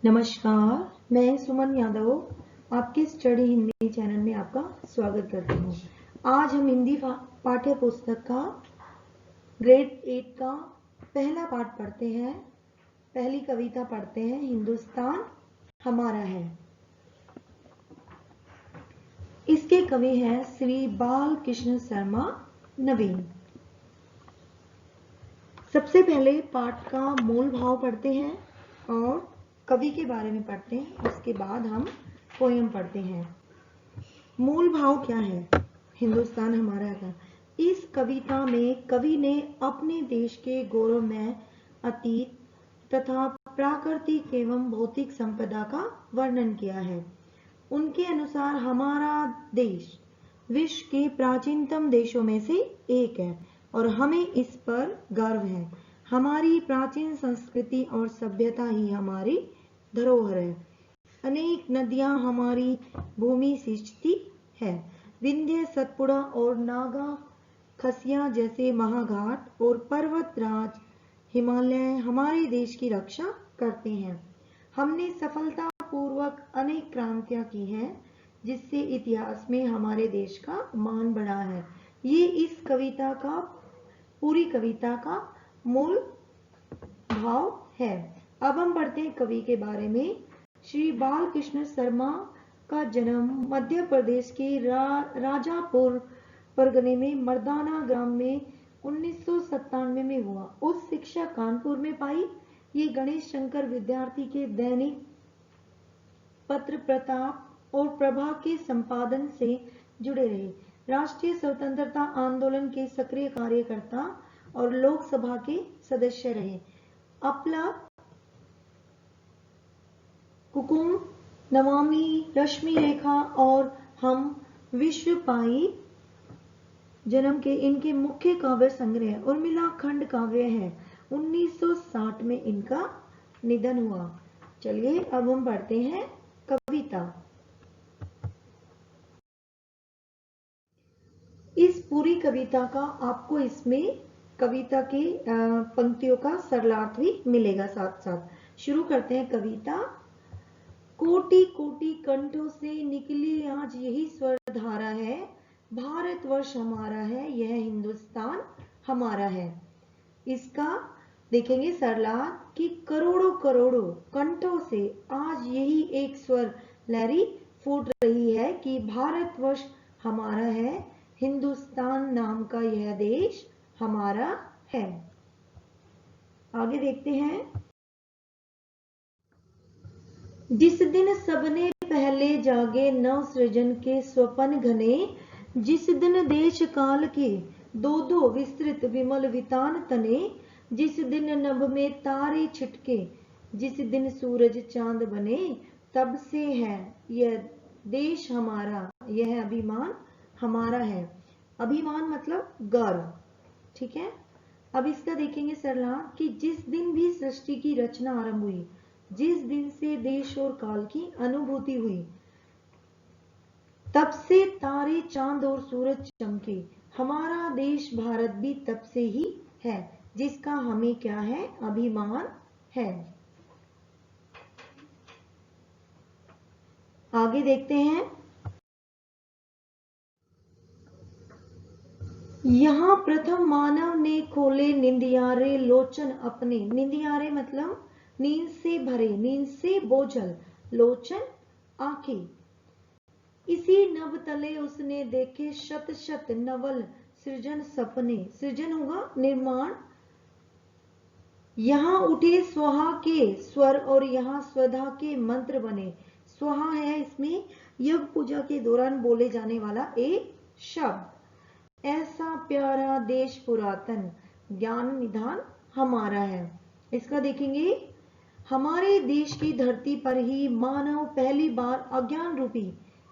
नमस्कार, मैं सुमन यादव आपके स्टडी हिंदी चैनल में आपका स्वागत करती हूँ। आज हम हिंदी पाठ्य पुस्तक का ग्रेड 8 का पहला पाठ पढ़ते हैं। पहली कविता पढ़ते हैं, हिंदुस्तान हमारा है। इसके कवि हैं श्री बालकृष्ण शर्मा नवीन। सबसे पहले पाठ का मूल भाव पढ़ते हैं और कवि के बारे में पढ़ते हैं। उसके बाद हम पोयम पढ़ते हैं। मूल भाव क्या है? हिंदुस्तान हमारा है। इस कविता में कवि ने अपने देश के गौरवमय अतीत तथा प्राकृतिक एवं भौतिक संपदा का वर्णन किया है। उनके अनुसार हमारा देश विश्व के प्राचीनतम देशों में से एक है और हमें इस पर गर्व है। हमारी प्राचीन संस्कृति और सभ्यता ही हमारी धरोहर है। अनेक नदियां हमारी भूमि सिंचती है। विंध्य, सतपुड़ा और नागा खसिया जैसे महाघाट और पर्वतराज हिमालय हमारे देश की रक्षा करते हैं। हमने सफलतापूर्वक अनेक क्रांतियां की हैं, जिससे इतिहास में हमारे देश का मान बढ़ा है। ये इस कविता का पूरी कविता का मूल भाव है। अब हम पढ़ते हैं कवि के बारे में। श्री बालकृष्ण शर्मा का जन्म मध्य प्रदेश के राजापुर परगने में मर्दाना ग्राम में 1997 में हुआ। उच्च शिक्षा कानपुर में पाई। ये गणेश शंकर विद्यार्थी के दैनिक पत्र प्रताप और प्रभा के संपादन से जुड़े रहे। राष्ट्रीय स्वतंत्रता आंदोलन के सक्रिय कार्यकर्ता और लोकसभा के सदस्य रहे। अपला, कुकुम, नमामि, रश्मि रेखा और हम विश्व पाई जन्म के इनके मुख्य काव्य संग्रह उर्मिला खंड काव्य है। 1960 में इनका निधन हुआ। चलिए अब हम पढ़ते हैं कविता। इस पूरी कविता का आपको इसमें कविता की पंक्तियों का सरलार्थ भी मिलेगा साथ साथ। शुरू करते हैं कविता। कोटि कोटि कंठों से निकली आज यही स्वर धारा है। भारतवर्ष हमारा है, यह हिंदुस्तान हमारा है। इसका देखेंगे सरलार्थ कि करोड़ों करोड़ों कंठों से आज यही एक स्वर लहरी फूट रही है कि भारतवर्ष हमारा है, हिंदुस्तान नाम का यह देश हमारा है। आगे देखते हैं। जिस दिन सबने पहले जागे नव सृजन के स्वपन घने, जिस दिन देश काल के दो दो विस्तृत विमल वितान तने, जिस दिन नभ में तारे छिटके, जिस दिन सूरज चांद बने, तब से है यह देश हमारा, यह अभिमान हमारा है। अभिमान मतलब गर्व, ठीक है। अब इसका देखेंगे सरलार्थ कि जिस दिन भी सृष्टि की रचना आरंभ हुई, जिस दिन से देश और काल की अनुभूति हुई, तब से तारे चांद और सूरज चमके। हमारा देश भारत भी तब से ही है, जिसका हमें क्या है? अभिमान है। आगे देखते हैं। यहाँ प्रथम मानव ने खोले निंदियारे लोचन अपने। निंदियारे मतलब नींद से भरे, नींद से बोझल, लोचन आंखें। इसी नभ तले उसने देखे शत शत नवल सृजन सपने। सृजन होगा निर्माण। यहाँ उठे स्वाहा के स्वर और यहाँ स्वधा के मंत्र बने। स्वाहा है इसमें यज्ञ पूजा के दौरान बोले जाने वाला एक शब्द। ऐसा प्यारा देश पुरातन, ज्ञान निधान हमारा है। इसका देखेंगे। हमारे देश की धरती पर ही मानव पहली बार अज्ञान रूपी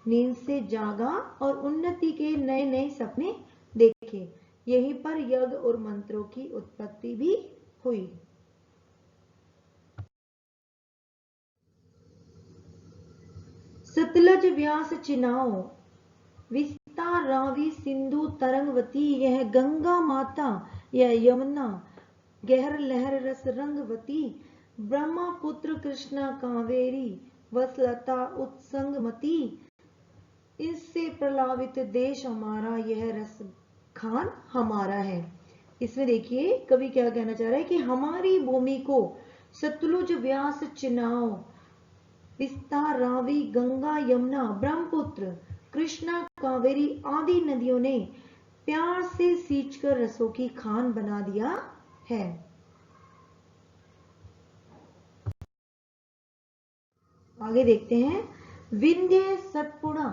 नींद से जागा और उन्नति के नए नए सपने देखे। यहीं पर यज्ञ और मंत्रों की उत्पत्ति भी हुई। सतलज व्यास चिनाओ, विस्तार रावी सिंधु तरंगवती, यह गंगा माता यह यमुना गहर लहर रस रंगवती, ब्रह्मपुत्र कृष्णा कावेरी वसलता उत्संगमती, इससे प्रलावित देश हमारा, यह रस खान हमारा है। इसमें देखिए कवि क्या कहना चाह रहा है कि हमारी भूमि को सतलुज व्यास चिनाव, विस्तार रावी गंगा यमुना ब्रह्मपुत्र कृष्णा कावेरी आदि नदियों ने प्यार से सींचकर रसों की खान बना दिया है। आगे देखते हैं। विंध्य सतपुड़ा,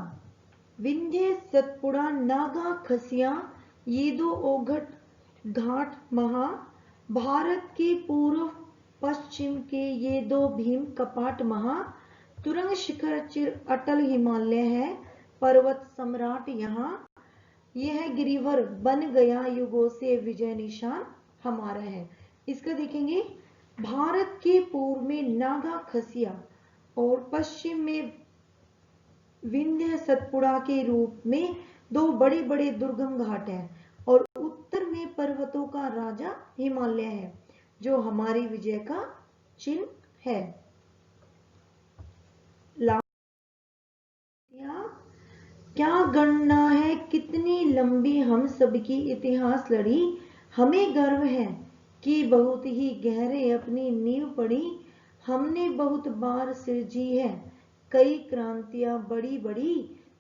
विंध्य सतपुड़ा नागा खसिया, ये दो ओघट घाट महा, भारत के पूर्व पश्चिम के ये दो भीम कपाट महा, तुरंग शिखर चिर अटल हिमालय है, पर्वत सम्राट यहाँ, यह गिरिवर बन गया युगों से विजय निशान हमारा है। इसका देखेंगे, भारत के पूर्व में नागा खसिया और पश्चिम में विंध्य सतपुड़ा के रूप में दो बड़े बड़े दुर्गम घाट हैं, और उत्तर में पर्वतों का राजा हिमालय है जो हमारी विजय का चिन्ह है। क्या गणना है कितनी लंबी हम सबकी इतिहास लड़ी, हमें गर्व है कि बहुत ही गहरे अपनी नींव पड़ी, हमने बहुत बार सिरजी है कई क्रांतियां बड़ी बड़ी,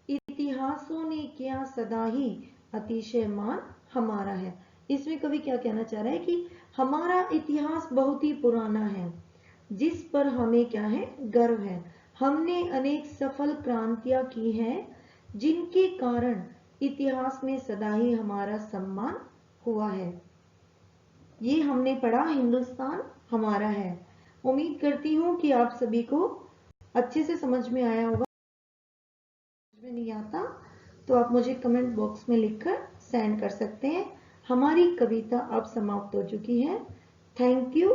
इतिहासों ने किया सदा ही अतिशय मान हमारा है। इसमें कवि क्या कहना चाह रहा है कि हमारा इतिहास बहुत ही पुराना है जिस पर हमें क्या है, गर्व है। हमने अनेक सफल क्रांतियां की हैं जिनके कारण इतिहास में सदा ही हमारा सम्मान हुआ है। ये हमने पढ़ा हिंदुस्तान हमारा है। उम्मीद करती हूँ कि आप सभी को अच्छे से समझ में आया होगा। समझ में नहीं आता तो आप मुझे कमेंट बॉक्स में लिखकर सेंड कर सकते हैं। हमारी कविता अब समाप्त हो चुकी है। Thank you.